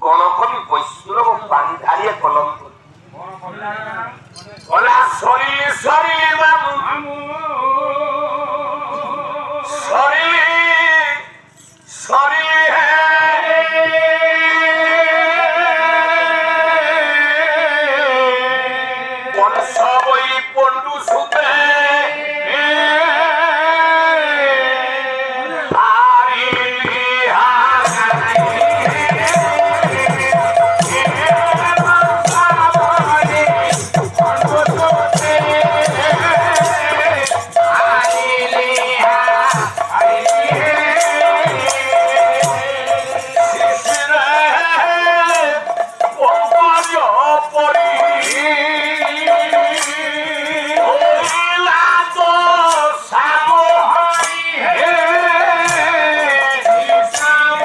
কোন কবি কইছিল পানি ঢালিয়ে কলম ওলা শরীরে শরীরে মামু শরীরে শরীরে